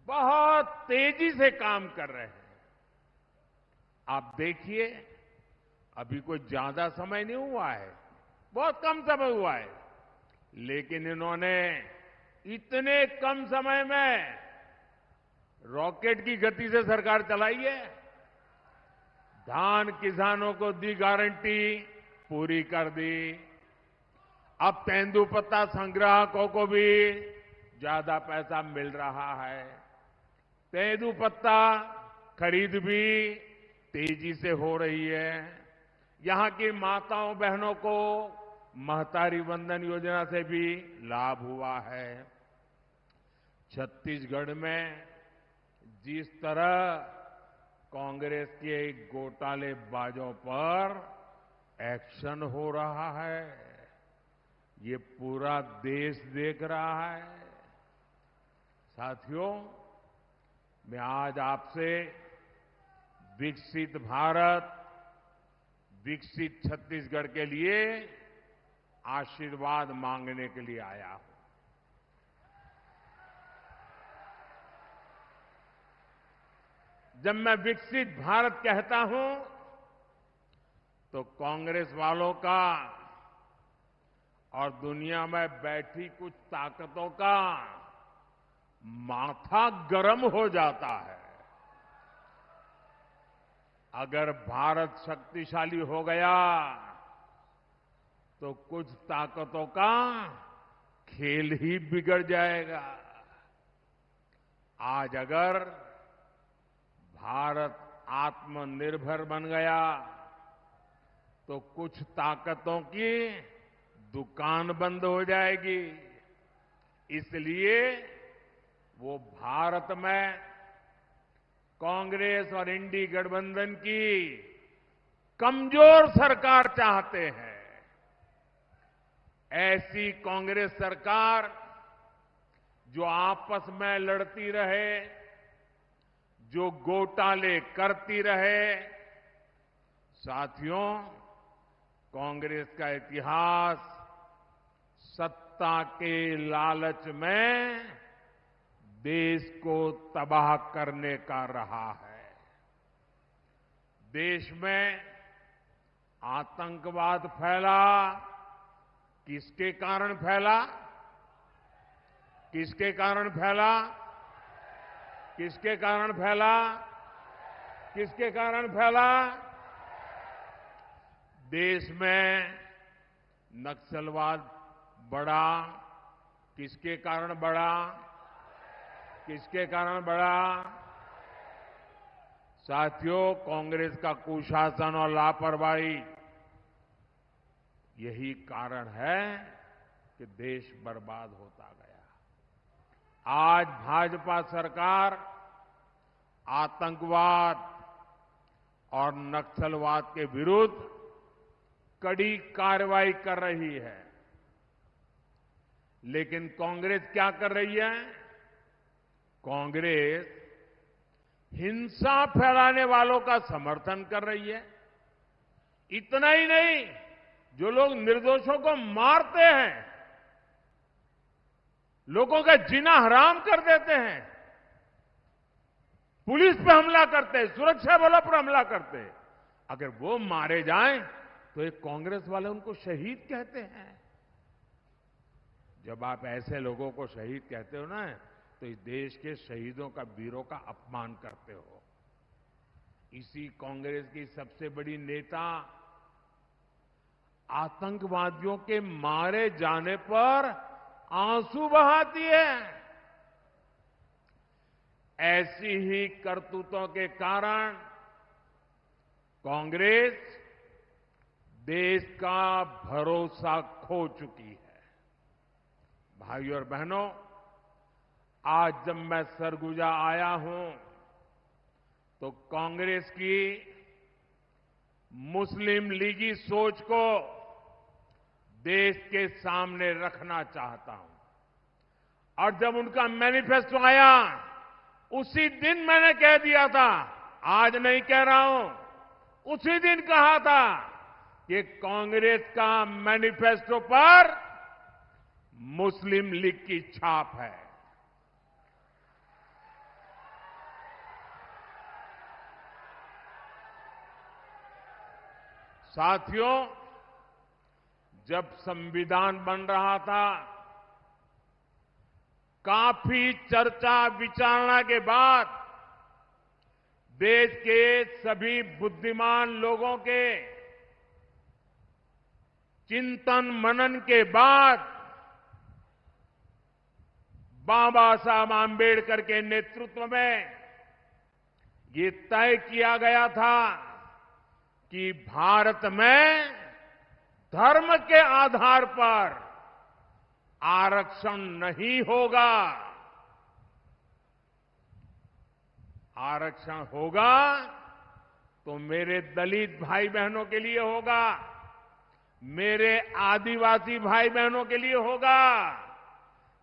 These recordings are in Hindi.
बहुत तेजी से काम कर रहे हैं। आप देखिए, अभी कोई ज्यादा समय नहीं हुआ है, बहुत कम समय हुआ है, लेकिन इन्होंने इतने कम समय में रॉकेट की गति से सरकार चलाई है। धान किसानों को दी गारंटी, पूरी कर दी। अब तेंदुपत्ता संग्राहकों को भी ज्यादा पैसा मिल रहा है। तेंदुपत्ता खरीद भी तेजी से हो रही है। यहां की माताओं बहनों को महतारी वंदन योजना से भी लाभ हुआ है। छत्तीसगढ़ में जिस तरह कांग्रेस के घोटालेबाजों पर एक्शन हो रहा है, ये पूरा देश देख रहा है। साथियों, मैं आज आपसे विकसित भारत, विकसित छत्तीसगढ़ के लिए आशीर्वाद मांगने के लिए आया हूं। जब मैं विकसित भारत कहता हूं तो कांग्रेस वालों का और दुनिया में बैठी कुछ ताकतों का माथा गर्म हो जाता है। अगर भारत शक्तिशाली हो गया तो कुछ ताकतों का खेल ही बिगड़ जाएगा। आज अगर भारत आत्मनिर्भर बन गया तो कुछ ताकतों की दुकान बंद हो जाएगी। इसलिए वो भारत में कांग्रेस और इंडी गठबंधन की कमजोर सरकार चाहते हैं। ऐसी कांग्रेस सरकार जो आपस में लड़ती रहे, जो घोटाले करती रहे। साथियों, कांग्रेस का इतिहास सत्ता के लालच में देश को तबाह करने का रहा है। देश में आतंकवाद फैला, किसके कारण फैला? किसके कारण फैला? किसके कारण फैला? किसके कारण फैला? देश में नक्सलवाद बढ़ा, किसके कारण बढ़ा? किसके कारण बढ़ा? साथियों, कांग्रेस का कुशासन और लापरवाही यही कारण है कि देश बर्बाद होता गया। आज भाजपा सरकार आतंकवाद और नक्सलवाद के विरुद्ध कड़ी कार्रवाई कर रही है, लेकिन कांग्रेस क्या कर रही है? कांग्रेस हिंसा फैलाने वालों का समर्थन कर रही है। इतना ही नहीं, जो लोग निर्दोषों को मारते हैं, लोगों का जीना हराम कर देते हैं, पुलिस पे हमला करते हैं, सुरक्षा बलों पर हमला करते हैं, अगर वो मारे जाएं तो एक कांग्रेस वाले उनको शहीद कहते हैं। जब आप ऐसे लोगों को शहीद कहते हो ना, तो इस देश के शहीदों का, वीरों का अपमान करते हो। इसी कांग्रेस की सबसे बड़ी नेता आतंकवादियों के मारे जाने पर आंसू बहाती है। ऐसी ही करतूतों के कारण कांग्रेस देश का भरोसा खो चुकी है। भाइयों और बहनों, आज जब मैं सरगुजा आया हूं तो कांग्रेस की मुस्लिम लीगी सोच को देश के सामने रखना चाहता हूं। और जब उनका मैनिफेस्टो आया, उसी दिन मैंने कह दिया था, आज नहीं कह रहा हूं, उसी दिन कहा था कि कांग्रेस का मैनिफेस्टो पर मुस्लिम लीग की छाप है। साथियों, जब संविधान बन रहा था, काफी चर्चा विचारणा के बाद देश के सभी बुद्धिमान लोगों के चिंतन मनन के बाद बाबा साहब आम्बेडकर के नेतृत्व में ये तय किया गया था कि भारत में धर्म के आधार पर आरक्षण नहीं होगा। आरक्षण होगा तो मेरे दलित भाई बहनों के लिए होगा, मेरे आदिवासी भाई बहनों के लिए होगा,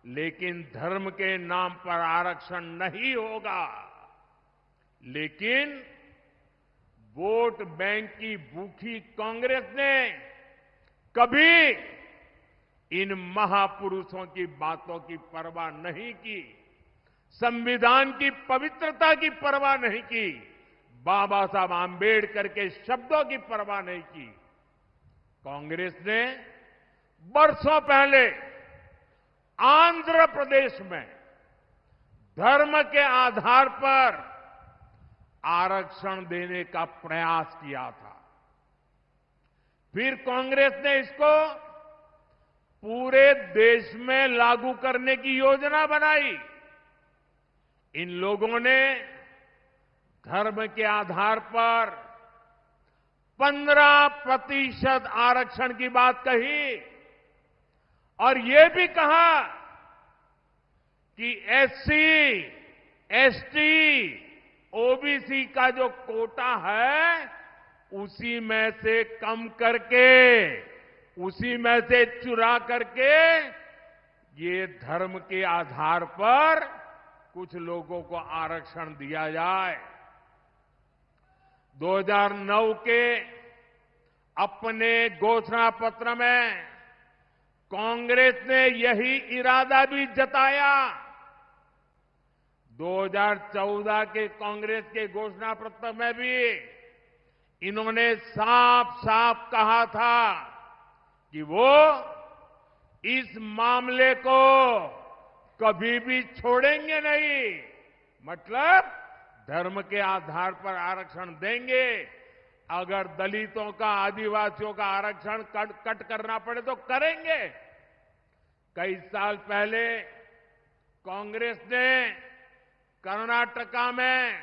लेकिन धर्म के नाम पर आरक्षण नहीं होगा। लेकिन वोट बैंक की भूखी कांग्रेस ने कभी इन महापुरुषों की बातों की परवाह नहीं की, संविधान की पवित्रता की परवाह नहीं की, बाबा साहब आम्बेडकर के शब्दों की परवाह नहीं की। कांग्रेस ने वर्षों पहले आंध्र प्रदेश में धर्म के आधार पर आरक्षण देने का प्रयास किया था। फिर कांग्रेस ने इसको पूरे देश में लागू करने की योजना बनाई। इन लोगों ने धर्म के आधार पर 15% आरक्षण की बात कही और ये भी कहा कि एससी, एसटी, ओबीसी का जो कोटा है उसी में से कम करके, उसी में से चुरा करके ये धर्म के आधार पर कुछ लोगों को आरक्षण दिया जाए। 2009 के अपने घोषणा पत्र में कांग्रेस ने यही इरादा भी जताया। 2014 के कांग्रेस के घोषणा पत्र में भी इन्होंने साफ साफ कहा था कि वो इस मामले को कभी भी छोड़ेंगे नहीं, मतलब धर्म के आधार पर आरक्षण देंगे। अगर दलितों का, आदिवासियों का आरक्षण कट करना पड़े तो करेंगे। कई साल पहले कांग्रेस ने कर्नाटका में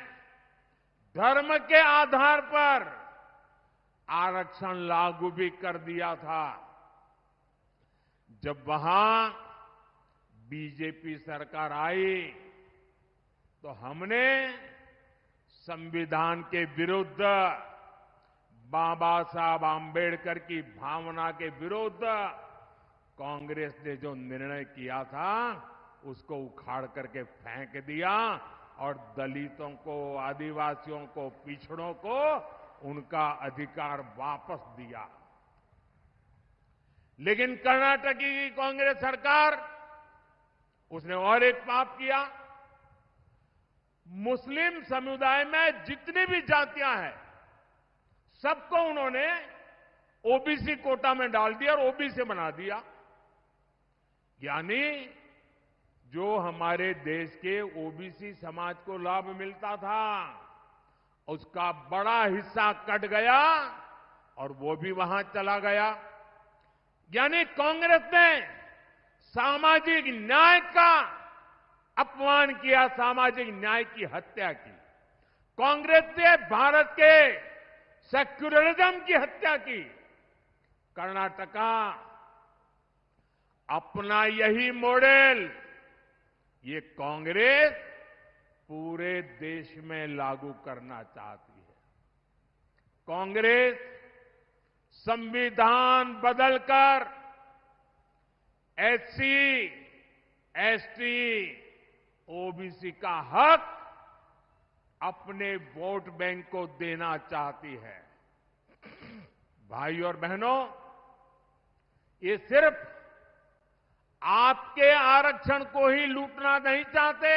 धर्म के आधार पर आरक्षण लागू भी कर दिया था। जब वहां बीजेपी सरकार आई तो हमने संविधान के विरुद्ध, बाबा साहब आम्बेडकर की भावना के विरुद्ध कांग्रेस ने जो निर्णय किया था उसको उखाड़ करके फेंक दिया और दलितों को, आदिवासियों को, पिछड़ों को उनका अधिकार वापस दिया। लेकिन कर्नाटक की कांग्रेस सरकार, उसने और एक पाप किया। मुस्लिम समुदाय में जितनी भी जातियां हैं सबको उन्होंने ओबीसी कोटा में डाल दिया और ओबीसी बना दिया। यानी जो हमारे देश के ओबीसी समाज को लाभ मिलता था उसका बड़ा हिस्सा कट गया और वो भी वहां चला गया। यानी कांग्रेस ने सामाजिक न्याय का अपमान किया, सामाजिक न्याय की हत्या की। कांग्रेस ने भारत के सेक्युलरिज्म की हत्या की। कर्नाटका अपना यही मॉडल ये कांग्रेस पूरे देश में लागू करना चाहती है। कांग्रेस संविधान बदलकर एससी, एसटी, ओबीसी का हक अपने वोट बैंक को देना चाहती है। भाई और बहनों, ये सिर्फ आपके आरक्षण को ही लूटना नहीं चाहते,